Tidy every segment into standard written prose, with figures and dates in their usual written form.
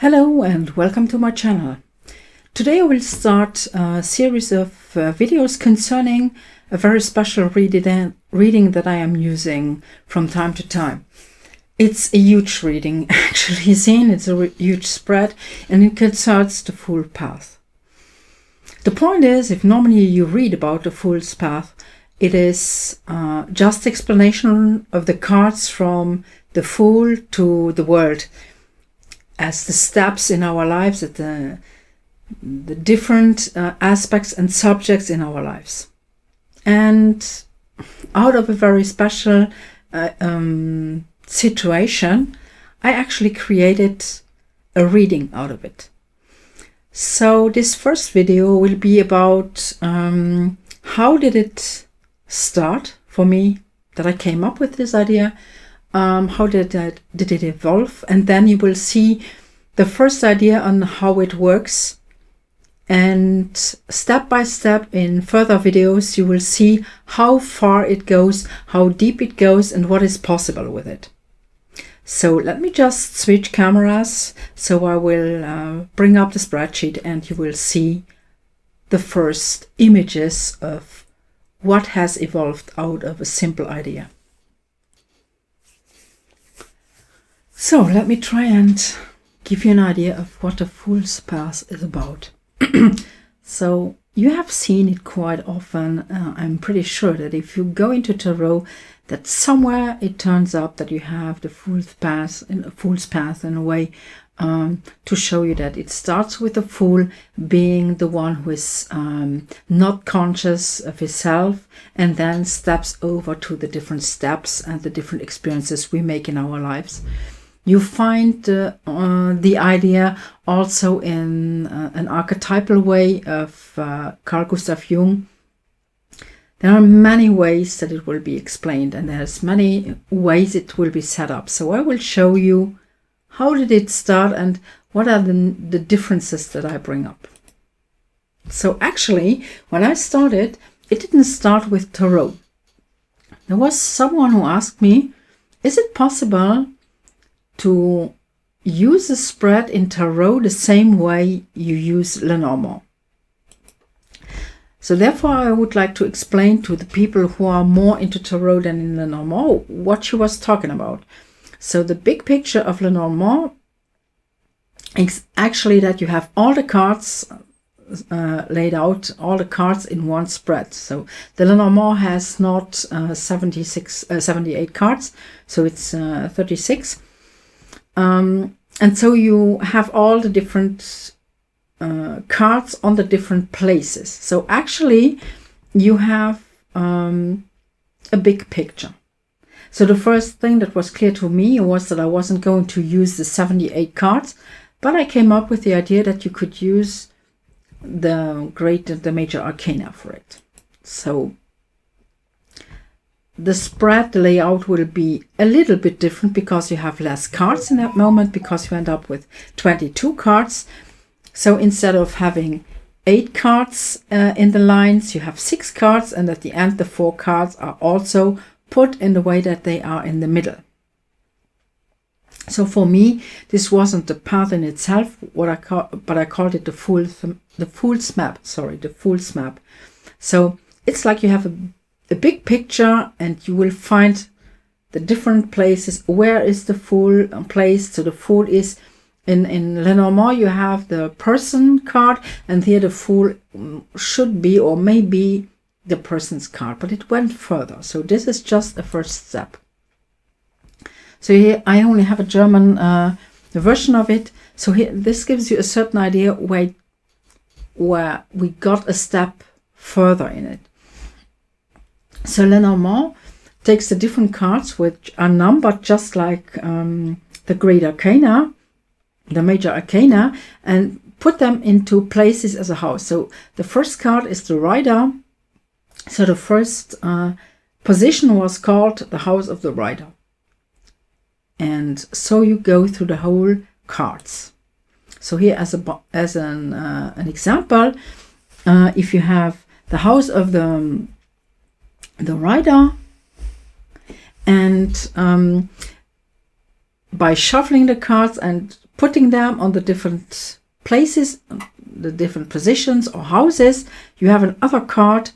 Hello and welcome to my channel. Today I will start a series of videos concerning a very special reading that I am using from time to time. It's a huge reading, actually seen. It's a huge spread and it concerns the Fool's Path. The point is, if normally you read about the Fool's Path, it is just explanation of the cards from the Fool to the world, as the steps in our lives, at the different aspects and subjects in our lives. And out of a very special situation, I actually created a reading out of it. So this first video will be about how did it start for me that I came up with this idea. How did it evolve? And then you will see the first idea on how it works. And step by step in further videos, you will see how far it goes, how deep it goes, and what is possible with it. So let me just switch cameras. So I will bring up the spreadsheet and you will see the first images of what has evolved out of a simple idea. So let me try and give you an idea of what the Fool's Path is about. So you have seen it quite often. I'm pretty sure that if you go into tarot, that somewhere it turns up that you have the Fool's Path in a way to show you that it starts with the Fool being the one who is not conscious of himself, and then steps over to the different steps and the different experiences we make in our lives. You find the idea also in an archetypal way of Carl Gustav Jung. There are many ways that it will be explained, and there's many ways it will be set up. So I will show you how did it start and what are the differences that I bring up. So actually, when I started, it didn't start with tarot. There was someone who asked me, is it possible to use a spread in tarot the same way you use Lenormand? So therefore I would like to explain to the people who are more into tarot than in Lenormand what she was talking about. So the big picture of Lenormand is actually that you have all the cards laid out, all the cards in one spread. So the Lenormand has not 78 cards, so it's 36. And so you have all the different cards on the different places. So actually you have a big picture. So the first thing that was clear to me was that I wasn't going to use the 78 cards, but I came up with the idea that you could use the major arcana for it. So the spread, the layout will be a little bit different because you have less cards in that moment, because you end up with 22 cards. So instead of having 8 cards in the lines, you have 6 cards, and at the end the 4 cards are also put in the way that they are in the middle. So for me, this wasn't the path in itself, but I called it the Fool's map. The Fool's map. So it's like you have a big picture, and you will find the different places. Where is the Fool placed? So the Fool is in Lenormand, you have the person card, and here the Fool should be or may be the person's card, but it went further. So this is just a first step. So here I only have a German version of it. So here, this gives you a certain idea where we got a step further in it. So Lenormand takes the different cards, which are numbered just like the Great Arcana, the Major Arcana, and put them into places as a house. So the first card is the Rider. So the first position was called the House of the Rider. And so you go through the whole cards. So here as an example, if you have the House of the Rider, and by shuffling the cards and putting them on the different places, the different positions or houses, you have another card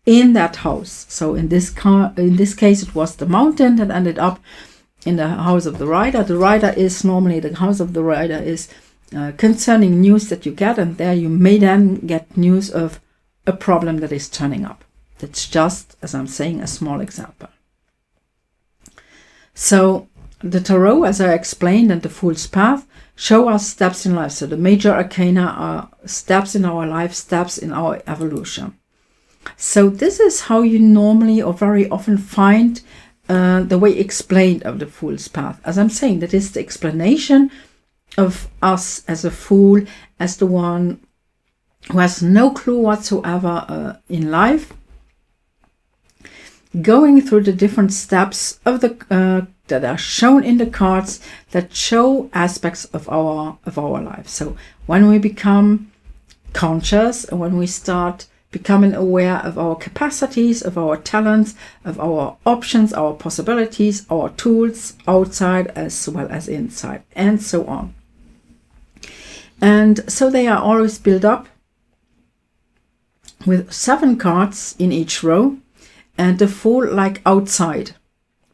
in that house. So in this case, it was the mountain that ended up in the house of the rider. The rider is normally, the house of the rider is concerning news that you get, and there you may then get news of a problem that is turning up. That's just, as I'm saying, a small example. So the tarot, as I explained, and the Fool's Path show us steps in life. So the major arcana are steps in our life, steps in our evolution. So this is how you normally or very often find the way explained of the Fool's Path. As I'm saying, that is the explanation of us as a fool, as the one who has no clue whatsoever in life, going through the different steps of the that are shown in the cards that show aspects of our life. So when we become conscious, when we start becoming aware of our capacities, of our talents, of our options, our possibilities, our tools outside as well as inside, and so on. And so they are always built up with 7 cards in each row, and the Fool like outside.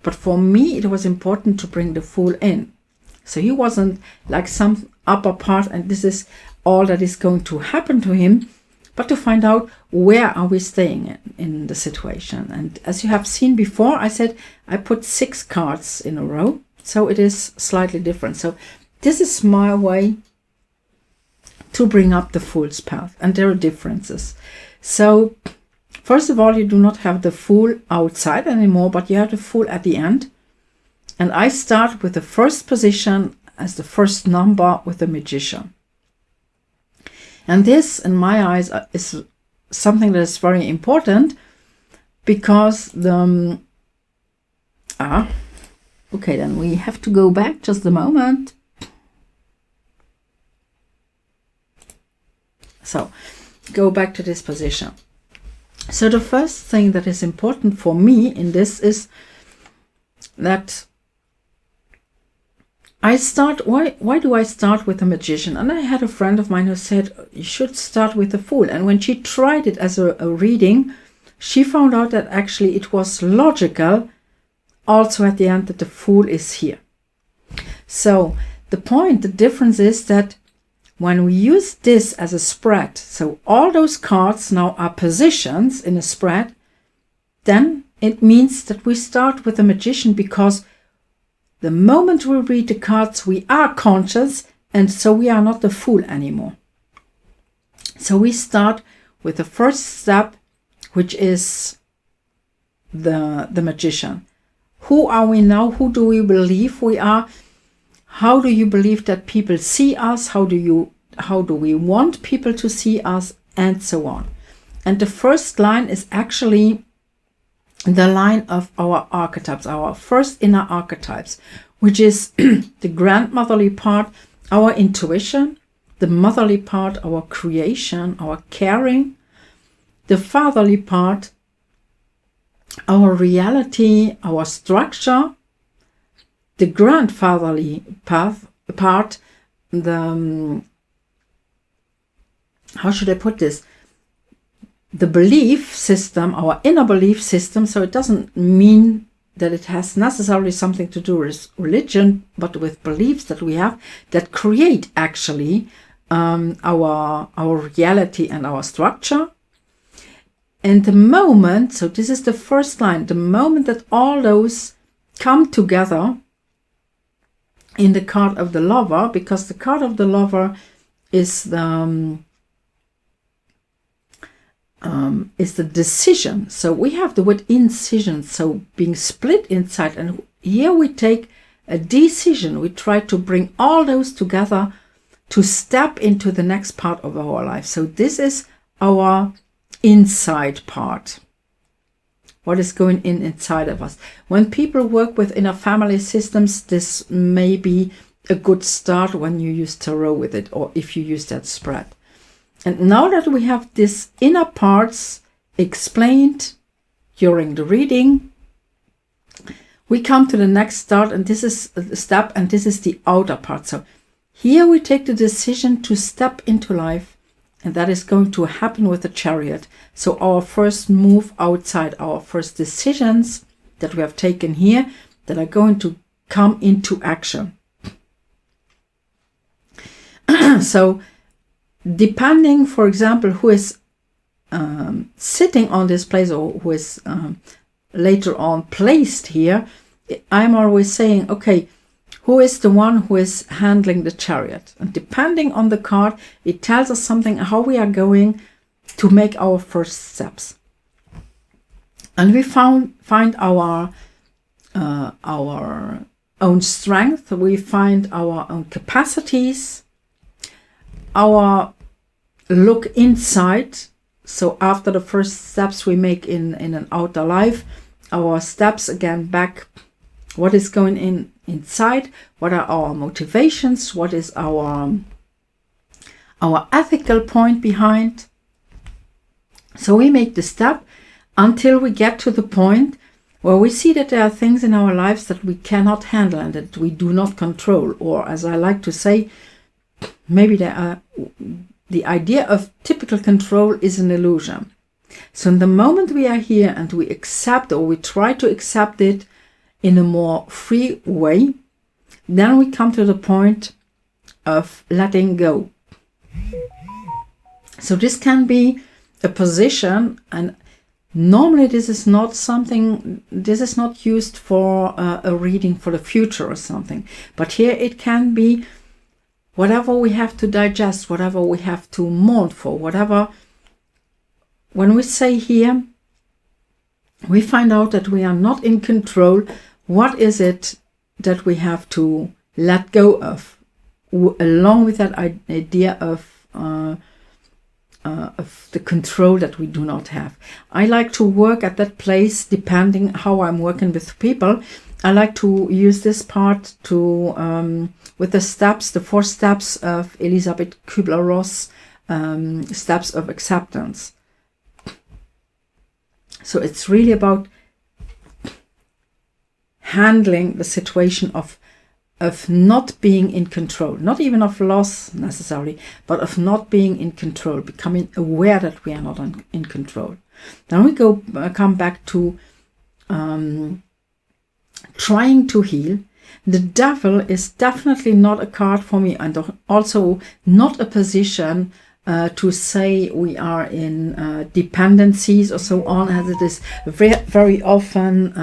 But for me, it was important to bring the Fool in. So he wasn't like some upper part, and this is all that is going to happen to him, but to find out where are we staying in the situation. And as you have seen before, I said I put 6 cards in a row, so it is slightly different. So this is my way to bring up the Fool's Path, and there are differences. So first of all, you do not have the Fool outside anymore, but you have the Fool at the end. And I start with the first position as the first number with the Magician. And this, in my eyes, is something that is very important, because the... okay, then we have to go back just a moment. So, go back to this position. So the first thing that is important for me in this is that I start, why do I start with the Magician? And I had a friend of mine who said, you should start with the Fool. And when she tried it as a reading, she found out that actually it was logical also at the end that the Fool is here. So the difference is that when we use this as a spread, so all those cards now are positions in a spread, then it means that we start with the Magician, because the moment we read the cards, we are conscious, and so we are not the Fool anymore. So we start with the first step, which is the Magician. Who are we now? Who do we believe we are? How do you believe that people see us? How do we want people to see us? And so on. And the first line is actually the line of our archetypes, our first inner archetypes, which is the grandmotherly part, our intuition, the motherly part, our creation, our caring, the fatherly part, our reality, our structure, the grandfatherly part, the, how should I put this? The belief system, our inner belief system. So it doesn't mean that it has necessarily something to do with religion, but with beliefs that we have that create actually our reality and our structure. And the moment, so this is the first line, the moment that all those come together in the card of the Lover, because the card of the Lover is the decision. So we have the word incision, so being split inside, and here we take a decision. We try to bring all those together to step into the next part of our life. So this is our inside part. What is going inside of us? When people work with inner family systems, this may be a good start when you use tarot with it, or if you use that spread. And now that we have these inner parts explained during the reading, we come to the next start, and this is the step, and this is the outer part. So Here we take the decision to step into life, and that is going to happen with the Chariot. So our first move outside, our first decisions that we have taken here, that are going to come into action. So depending, for example, who is sitting on this place, or who is later on placed here, I'm always saying, okay, who is the one who is handling the Chariot? And depending on the card, it tells us something how we are going to make our first steps. And we find our own strength, we find our own capacities, our look inside. So after the first steps we make in an outer life, our steps again back, what is going inside, what are our motivations, what is our ethical point behind. So we make the step until we get to the point where we see that there are things in our lives that we cannot handle and that we do not control, or as I like to say, maybe the idea of typical control is an illusion. So in the moment we are here and we accept, or we try to accept it in a more free way, then we come to the point of letting go. So this can be a position, and normally this is not used for a reading for the future or something, but here it can be whatever we have to digest, whatever we have to mourn for, whatever. When we say here, we find out that we are not in control. What is it that we have to let go of, along with that idea of the control that we do not have? I like to work at that place depending how I'm working with people. I like to use this part to with the steps, the 4 steps of Elisabeth Kübler-Ross, steps of acceptance. So it's really about handling the situation of not being in control, not even of loss necessarily, but of not being in control, becoming aware that we are not in control. Then we come back to trying to heal. The Devil is definitely not a card for me, and also not a position to say we are in dependencies or so on, as it is very often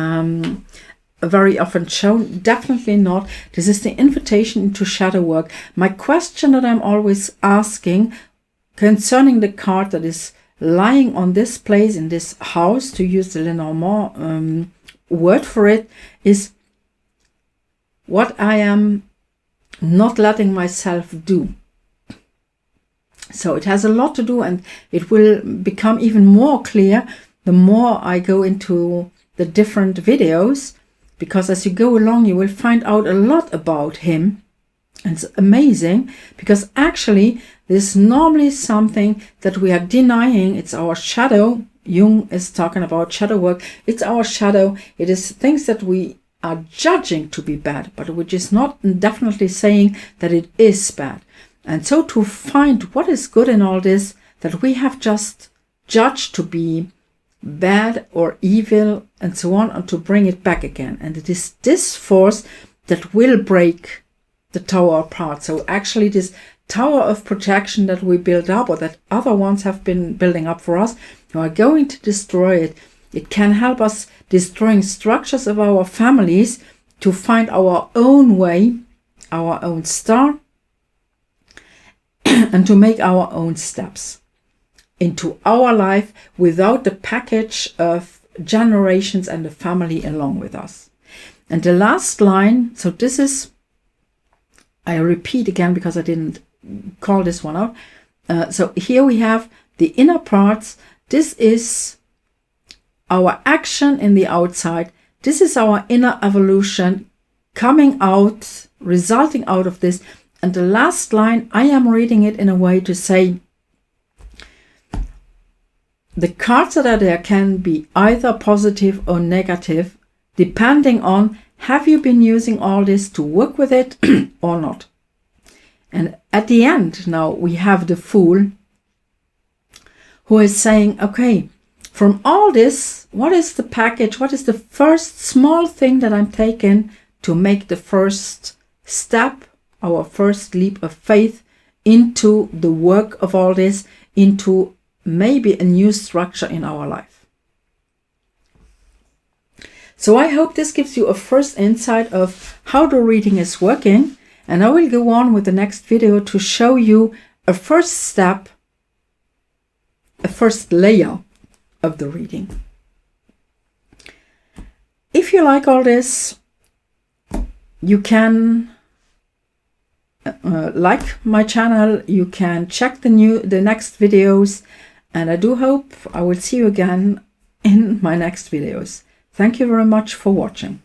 shown. Definitely not. This is the invitation into shadow work. My question that I'm always asking concerning the card that is lying on this place in this house, to use the Lenormand word for it, is what I am not letting myself do. So it has a lot to do, and it will become even more clear the more I go into the different videos, because as you go along you will find out a lot about him. And it's amazing, because actually this is normally something that we are denying. It's our shadow. Jung is talking about shadow work. It's our shadow. It is things that we are judging to be bad, but which is not definitely saying that it is bad. And so to find what is good in all this that we have just judged to be bad or evil and so on, and to bring it back again. And it is this force that will break the tower apart. So actually this tower of protection that we build up, or that other ones have been building up for us, we are going to destroy it. It can help us destroying structures of our families to find our own way, our own star, and to make our own steps into our life without the package of generations and the family along with us. And the last line, so this is, I repeat again because I didn't call this one out. So here we have the inner parts. This is our action in the outside. This is our inner evolution coming out, resulting out of this. And the last line, I am reading it in a way to say the cards that are there can be either positive or negative, depending on, have you been using all this to work with it or not? And at the end, now we have the Fool who is saying, okay, from all this, what is the package? What is the first small thing that I'm taking to make the first step, our first leap of faith into the work of all this, into maybe a new structure in our life? So I hope this gives you a first insight of how the reading is working. And I will go on with the next video to show you a first step, a first layer of the reading. If you like all this, you can like my channel, you can check the next videos, and I do hope I will see you again in my next videos. Thank you very much for watching.